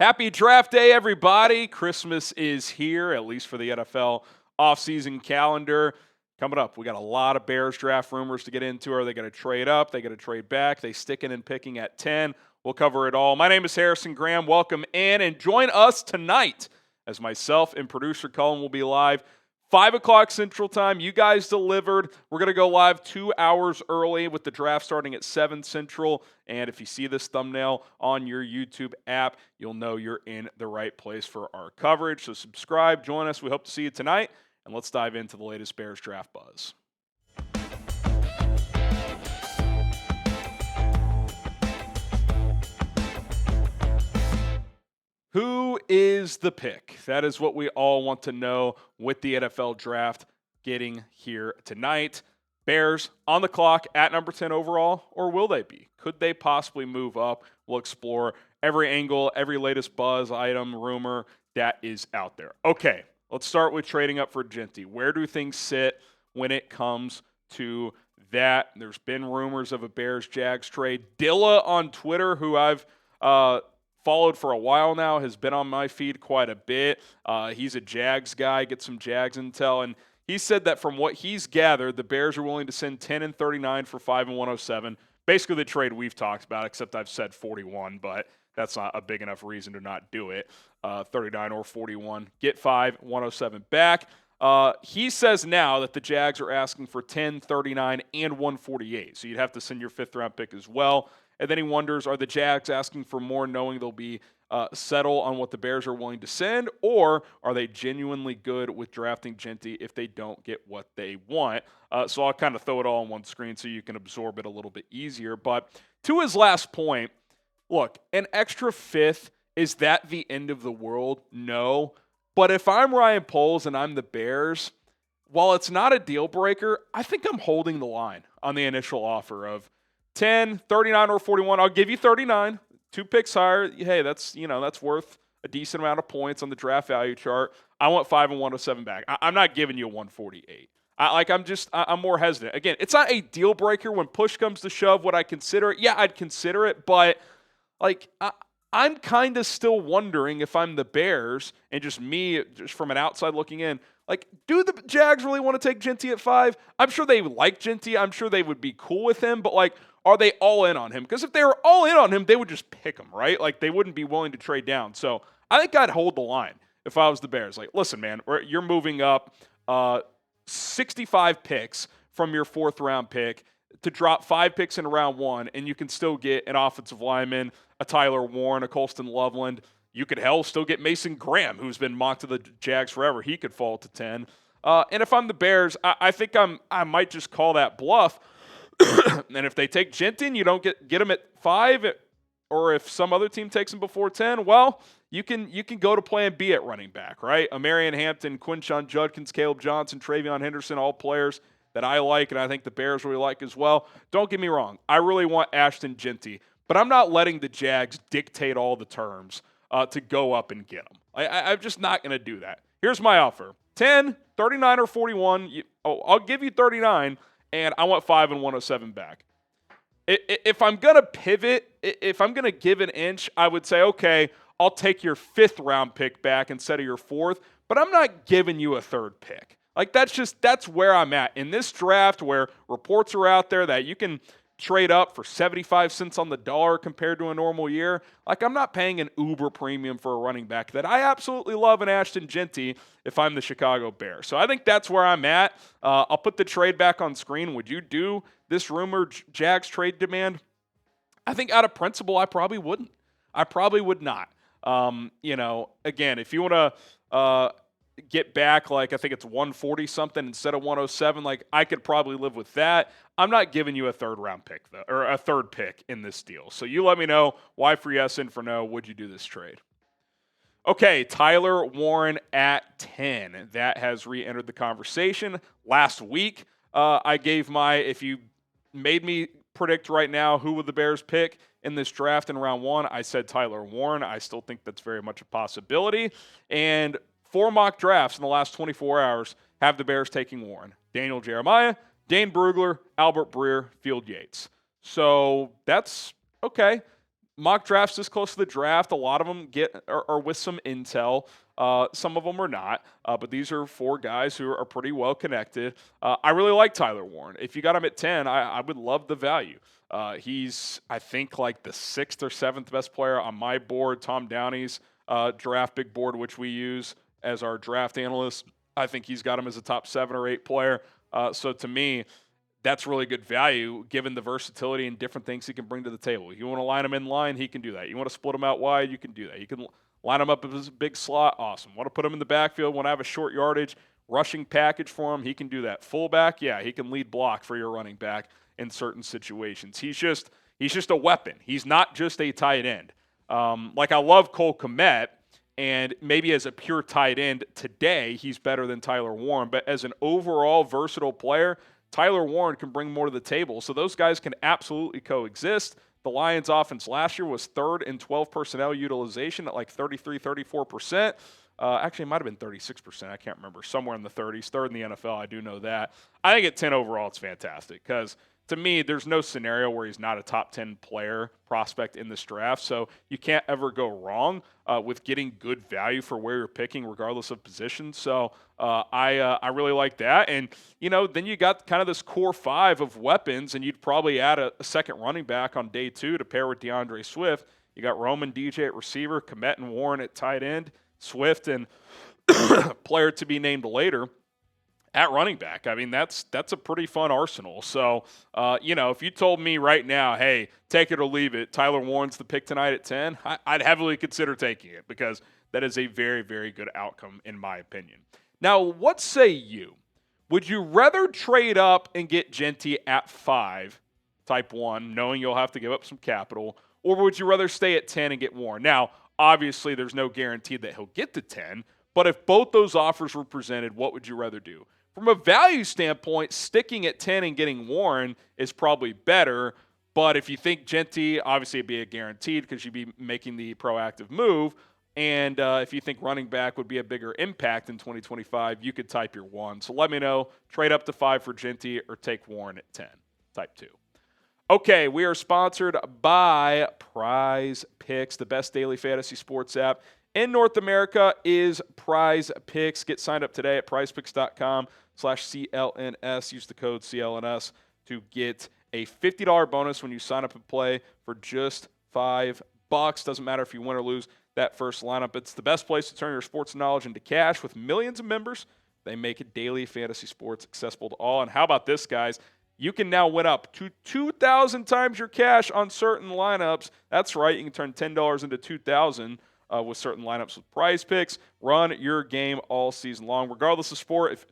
Happy draft day, everybody. Christmas is here, at least for the NFL offseason calendar. Coming up, we got a lot of Bears draft rumors to get into. Are they going to trade up? They going to trade back? They sticking and picking at 10? We'll cover it all. My name is Harrison Graham. Welcome in and join us tonight as myself and producer Cullen will be live 5 o'clock Central Time. You guys delivered. We're going to go live 2 hours early with the draft starting at 7 Central. And if you see this thumbnail on your YouTube app, you'll know you're in the right place for our coverage. So subscribe, join us. We hope to see you tonight. And let's dive into the latest Bears draft buzz. Who is the pick? That is what we all want to know with the NFL draft getting here tonight. Bears on the clock at number 10 overall, or will they be? Could they possibly move up? We'll explore every angle, every latest buzz, item, rumor that is out there. Okay, let's start with trading up for Jeanty. Where do things sit when it comes to that? There's been rumors of a Bears-Jags trade. Dilla on Twitter, who I've followed for a while now, has been on my feed quite a bit. He's a Jags guy, gets some Jags intel, and he said that from what he's gathered, the Bears are willing to send 10 and 39 for 5 and 107. Basically the trade we've talked about, except I've said 41, but that's not a big enough reason to not do it. 39 or 41. Get 5, 107 back. He says now that the Jags are asking for 10, 39, and 148. So you'd have to send your 5th-round pick as well. And then he wonders, are the Jags asking for more knowing they'll be settle on what the Bears are willing to send, or are they genuinely good with drafting Jeanty if they don't get what they want? So I'll kind of throw it all on one screen so you can absorb it a little bit easier. But to his last point, look, an extra 5th, is that the end of the world? No. But if I'm Ryan Poles and I'm the Bears, while it's not a deal breaker, I think I'm holding the line on the initial offer of 10, 39, or 41. I'll give you 39. 2 picks higher. Hey, that's worth a decent amount of points on the draft value chart. I want 5 and 107 back. I'm not giving you a 148. I'm more hesitant. Again, it's not a deal breaker. When push comes to shove, would I consider it? Yeah, I'd consider it, but I'm kind of still wondering if I'm the Bears and just from an outside looking in, do the Jags really want to take Jeanty at 5? I'm sure they like Jeanty. I'm sure they would be cool with him, but are they all in on him? Because if they were all in on him, they would just pick him, right? They wouldn't be willing to trade down. So I think I'd hold the line if I was the Bears. Listen, man, you're moving up 65 picks from your 4th-round pick to drop 5 picks in round 1, and you can still get an offensive lineman, a Tyler Warren, a Colston Loveland. You could still get Mason Graham, who's been mocked to the Jags forever. He could fall to 10. And if I'm the Bears, I think I might just call that bluff. And if they take Jeanty and you don't get him at 5, or if some other team takes him before 10, well, you can go to plan B at running back, right? Amarian Hampton, Quinshon Judkins, Caleb Johnson, Travion Henderson, all players that I like and I think the Bears really like as well. Don't get me wrong. I really want Ashton Jeanty, but I'm not letting the Jags dictate all the terms to go up and get him. I'm just not going to do that. Here's my offer. 10, 39, or 41. I'll give you 39, and I want 5 and 107 back. If I'm going to pivot, if I'm going to give an inch, I would say, okay, I'll take your 5th-round pick back instead of your 4th, but I'm not giving you a 3rd pick. That's where I'm at. In this draft where reports are out there that you can trade up for 75 cents on the dollar compared to a normal year, I'm not paying an uber premium for a running back that I absolutely love in Ashton Jeanty if I'm the Chicago Bears. So I think that's where I'm at. I'll put the trade back on screen. Would you do this rumored Jags trade demand? I think out of principle, I probably wouldn't. I probably would not. Again, if you want to get back, I think it's 140 something instead of 107, I could probably live with that. I'm not giving you a 3rd-round pick, though, or a 3rd pick in this deal. So you let me know why for yes and for no. Would you do this trade? Okay, Tyler Warren at 10. That has re-entered the conversation. Last week, I gave if you made me predict right now who would the Bears pick in this draft in round 1, I said Tyler Warren. I still think that's very much a possibility. And 4 mock drafts in the last 24 hours have the Bears taking Warren. Daniel Jeremiah, Dane Brugler, Albert Breer, Field Yates. So that's okay. mock drafts this close to the draft, a lot of them are with some intel. Some of them are not, but these are 4 guys who are pretty well connected. I really like Tyler Warren. If you got him at 10, I would love the value. He's, I think, like the 6th or 7th best player on my board, Tom Downey's draft big board, which we use as our draft analyst. I think he's got him as a top 7 or 8 player. So to me, that's really good value given the versatility and different things he can bring to the table. You want to line him in line, he can do that. You want to split him out wide, you can do that. You can line him up as a big slot, awesome. Want to put him in the backfield, want to have a short yardage rushing package for him, he can do that. Fullback, yeah, he can lead block for your running back in certain situations. He's just a weapon. He's not just a tight end. Like I love Cole Kmet, and maybe as a pure tight end today, he's better than Tyler Warren. But as an overall versatile player, Tyler Warren can bring more to the table. So those guys can absolutely coexist. The Lions offense last year was 3rd in 12 personnel utilization at like 33, 34%. Actually, it might have been 36%. I can't remember. Somewhere in the 30s. 3rd in the NFL. I do know that. I think at 10 overall, it's fantastic because to me, there's no scenario where he's not a top 10 player prospect in this draft. So you can't ever go wrong with getting good value for where you're picking, regardless of position. So I really like that. And, then you got kind of this core 5 of weapons, and you'd probably add a second running back on day 2 to pair with DeAndre Swift. You got Roman DJ at receiver, Kmet and Warren at tight end, Swift and player to be named later at running back. I mean, that's a pretty fun arsenal. So, if you told me right now, hey, take it or leave it, Tyler Warren's the pick tonight at 10, I'd heavily consider taking it because that is a very, very good outcome in my opinion. Now, what say you? Would you rather trade up and get Jeanty at 5, type 1, knowing you'll have to give up some capital, or would you rather stay at 10 and get Warren? Now, obviously, there's no guarantee that he'll get to 10, but if both those offers were presented, what would you rather do? From a value standpoint, sticking at 10 and getting Warren is probably better. But if you think Jeanty, obviously it'd be a guaranteed because you'd be making the proactive move. And if you think running back would be a bigger impact in 2025, you could type your 1. So let me know. Trade up to 5 for Jeanty or take Warren at 10. Type 2. Okay, we are sponsored by Prize Picks, the best daily fantasy sports app in North America is Prize Picks. Get signed up today at prizepicks.com/CLNS. Use the code CLNS to get a $50 bonus when you sign up and play for just $5. Doesn't matter if you win or lose that first lineup. It's the best place to turn your sports knowledge into cash. With millions of members, they make it daily fantasy sports accessible to all. And how about this, guys? You can now win up to 2,000 times your cash on certain lineups. That's right. You can turn $10 into 2,000 with certain lineups with Prize Picks. Run your game all season long, regardless of sport. If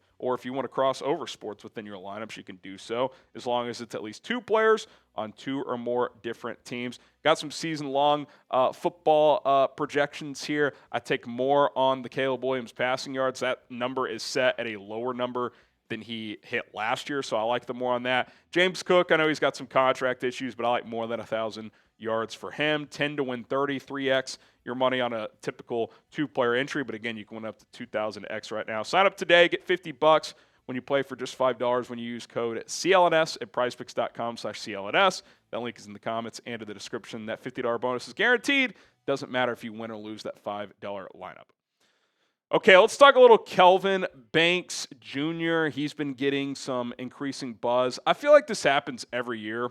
you want to cross over sports within your lineups, you can do so as long as it's at least 2 players on 2 or more different teams. Got some season-long football projections here. I take more on the Caleb Williams passing yards. That number is set at a lower number than he hit last year, so I like the more on that. James Cook, I know he's got some contract issues, but I like more than 1,000 yards for him. 10 to win 30, 3x your money on a typical 2-player entry, but again, you can win up to 2,000x right now. Sign up today, get $50 when you play for just $5 when you use code CLNS at prizepicks.com/CLNS. That link is in the comments and in the description. That $50 bonus is guaranteed. Doesn't matter if you win or lose that $5 lineup. Okay, let's talk a little Kelvin Banks Jr. He's been getting some increasing buzz. I feel like this happens every year.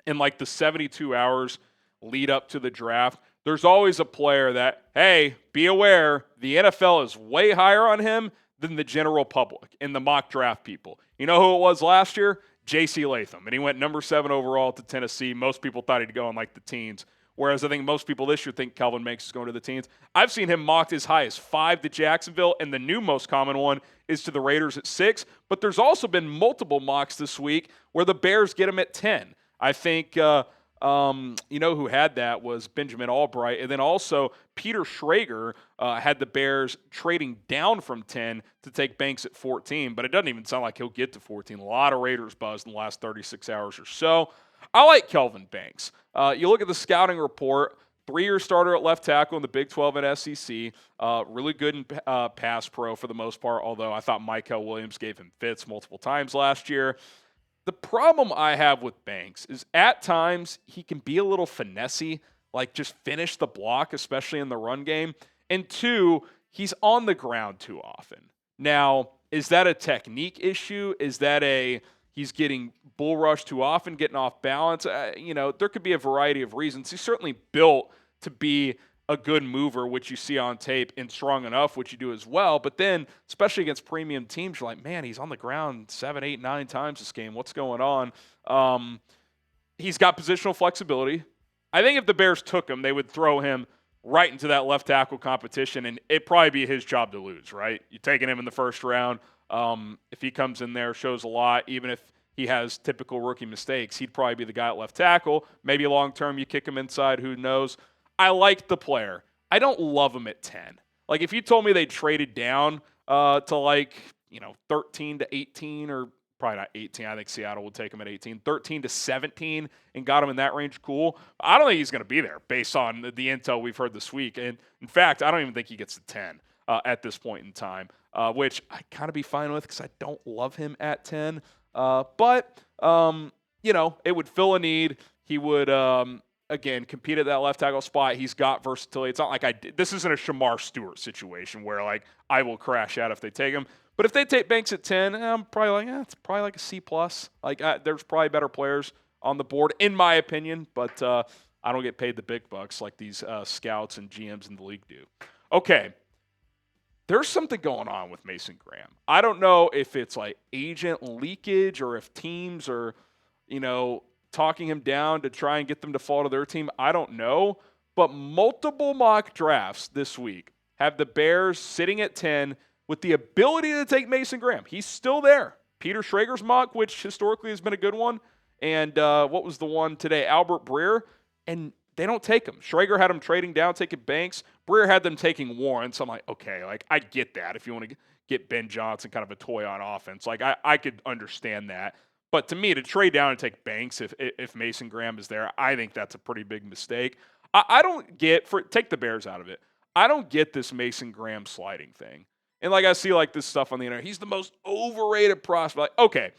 In like the 72 hours lead up to the draft, there's always a player that, hey, be aware, the NFL is way higher on him than the general public and the mock draft people. You know who it was last year? J.C. Latham, and he went number 7 overall to Tennessee. Most people thought he'd go in like the teens. Whereas I think most people this year think Kelvin Banks is going to the teens. I've seen him mocked as high as 5 to Jacksonville, and the new most common one is to the Raiders at 6. But there's also been multiple mocks this week where the Bears get him at 10. I think, who had that was Benjamin Albright. And then also Peter Schrager had the Bears trading down from 10 to take Banks at 14. But it doesn't even sound like he'll get to 14. A lot of Raiders buzz in the last 36 hours or so. I like Kelvin Banks. You look at the scouting report, 3-year starter at left tackle in the Big 12 and SEC. Really good in pass pro for the most part, although I thought Michael Williams gave him fits multiple times last year. The problem I have with Banks is at times he can be a little finessey. like just finish the block, especially in the run game. And 2, he's on the ground too often. Now, is that a technique issue? Is that he's getting bull rushed too often, getting off balance? There could be a variety of reasons. He's certainly built to be a good mover, which you see on tape, and strong enough, which you do as well. But then, especially against premium teams, you're like, man, he's on the ground 7, 8, 9 times this game. What's going on? He's got positional flexibility. I think if the Bears took him, they would throw him right into that left tackle competition, and it'd probably be his job to lose, right? You're taking him in the first round. If he comes in there, shows a lot, even if he has typical rookie mistakes, he'd probably be the guy at left tackle. Maybe long-term you kick him inside, who knows? I like the player. I don't love him at 10. Like, if you told me they traded down to 13 to 18, or probably not 18. I think Seattle would take him at 18. 13 to 17 and got him in that range, cool. I don't think he's going to be there based on the intel we've heard this week. And, in fact, I don't even think he gets to 10 at this point in time, which I'd kind of be fine with because I don't love him at 10. But it would fill a need. He would again, compete at that left tackle spot. He's got versatility. It's not like this isn't a Shamar Stewart situation where, I will crash out if they take him. But if they take Banks at 10, I'm probably it's probably like a C+. There's probably better players on the board, in my opinion, but I don't get paid the big bucks like these scouts and GMs in the league do. Okay. There's something going on with Mason Graham. I don't know if it's agent leakage or if teams are, talking him down to try and get them to fall to their team. I don't know. But multiple mock drafts this week have the Bears sitting at 10 with the ability to take Mason Graham. He's still there. Peter Schrager's mock, which historically has been a good one. And what was the one today? Albert Breer. And they don't take him. Schrager had him trading down, taking Banks. Breer had them taking Warren. So I'm like, okay, I get that. If you want to get Ben Johnson kind of a toy on offense, I could understand that. But to me, to trade down and take Banks if Mason Graham is there, I think that's a pretty big mistake. I don't get, take the Bears out of it, I don't get this Mason Graham sliding thing. And I see this stuff on the internet. He's the most overrated prospect. Okay,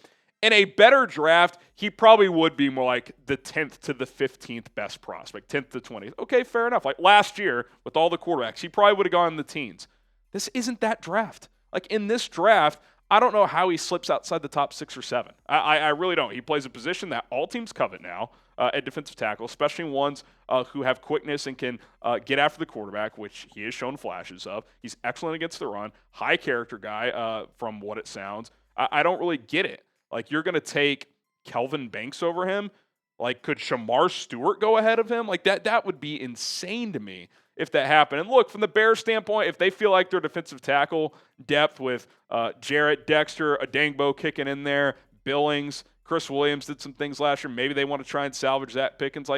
in a better draft, he probably would be more like the 10th to the 15th best prospect, 10th to 20th. Okay, fair enough. Last year, with all the quarterbacks, he probably would have gone in the teens. This isn't that draft. In this draft, I don't know how he slips outside the top 6 or 7. I really don't. He plays a position that all teams covet now at defensive tackle, especially ones who have quickness and can get after the quarterback, which he has shown flashes of. He's excellent against the run, high character guy from what it sounds. I don't really get it. You're going to take Kelvin Banks over him? Could Shamar Stewart go ahead of him? That would be insane to me if that happened. And look, from the Bears standpoint, if they feel like their defensive tackle depth with Jarrett, Dexter, Adangbo kicking in there, Billings, Chris Williams did some things last year, maybe they want to try and salvage that. Pickens,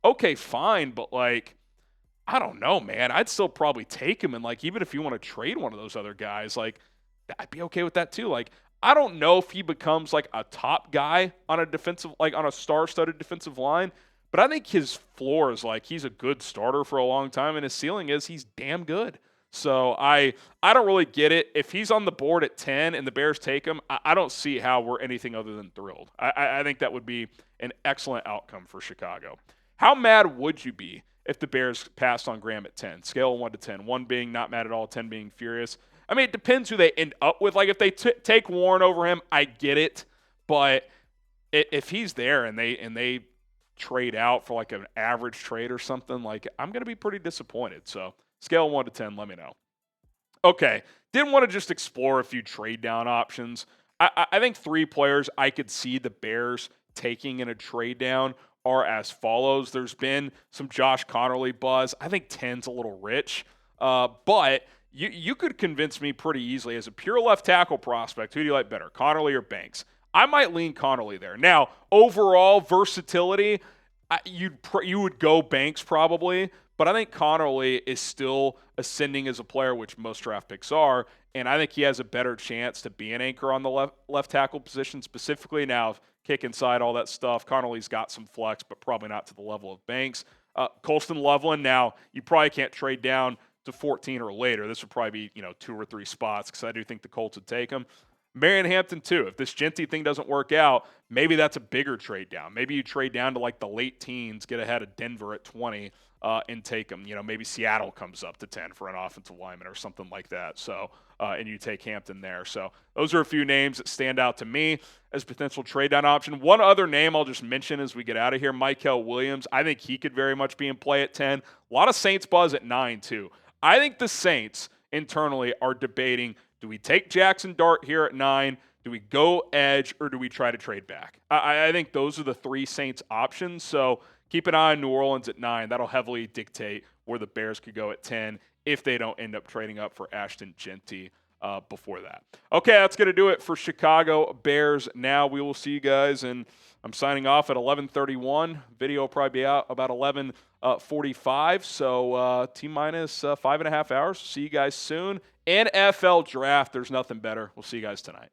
okay, fine, but I don't know, man. I'd still probably take him, and even if you want to trade one of those other guys, I'd be okay with that too. I don't know if he becomes a top guy on a defensive, on a star-studded defensive line, but I think his floor is he's a good starter for a long time, and his ceiling is he's damn good. So I don't really get it. If he's on the board at 10 and the Bears take him, I don't see how we're anything other than thrilled. I think that would be an excellent outcome for Chicago. How mad would you be if the Bears passed on Graham at 10? Scale of 1 to 10. 1 being not mad at all, 10 being furious. I mean, it depends who they end up with. If they take Warren over him, I get it. But if he's there and they trade out for an average trade or something, I'm going to be pretty disappointed. So scale of 1 to 10, let me know. Okay, didn't want to just explore a few trade down options. I think 3 players I could see the Bears taking in a trade down are as follows. There's been some Josh Connerly buzz. I think 10's a little rich, but you could convince me pretty easily as a pure left tackle prospect. Who do you like better, Connerly or Banks? I might lean Connerly there. Now, overall versatility, you would go Banks probably, but I think Connerly is still ascending as a player, which most draft picks are, and I think he has a better chance to be an anchor on the left tackle position specifically. Now, kick inside, all that stuff, Connerly's got some flex, but probably not to the level of Banks. Colston Loveland, now, you probably can't trade down to 14 or later. This would probably be 2 or 3 spots because I do think the Colts would take him. Marion Hampton, too. If this Jeanty thing doesn't work out, maybe that's a bigger trade down. Maybe you trade down to the late teens, get ahead of Denver at 20. and take him. Maybe Seattle comes up to 10 for an offensive lineman or something like that. So, and you take Hampton there. So those are a few names that stand out to me as potential trade down option. One other name I'll just mention as we get out of here, Mykel Williams. I think he could very much be in play at 10. A lot of Saints buzz at 9 too. I think the Saints internally are debating, do we take Jackson Dart here at 9? Do we go edge, or do we try to trade back? I think those are the three Saints options. So keep an eye on New Orleans at 9. That'll heavily dictate where the Bears could go at 10 if they don't end up trading up for Ashton Jeanty before that. Okay, that's going to do it for Chicago Bears. Now we will see you guys, and I'm signing off at 11:31. Video will probably be out about 11:45. So T-minus 5.5 hours. See you guys soon. NFL Draft, there's nothing better. We'll see you guys tonight.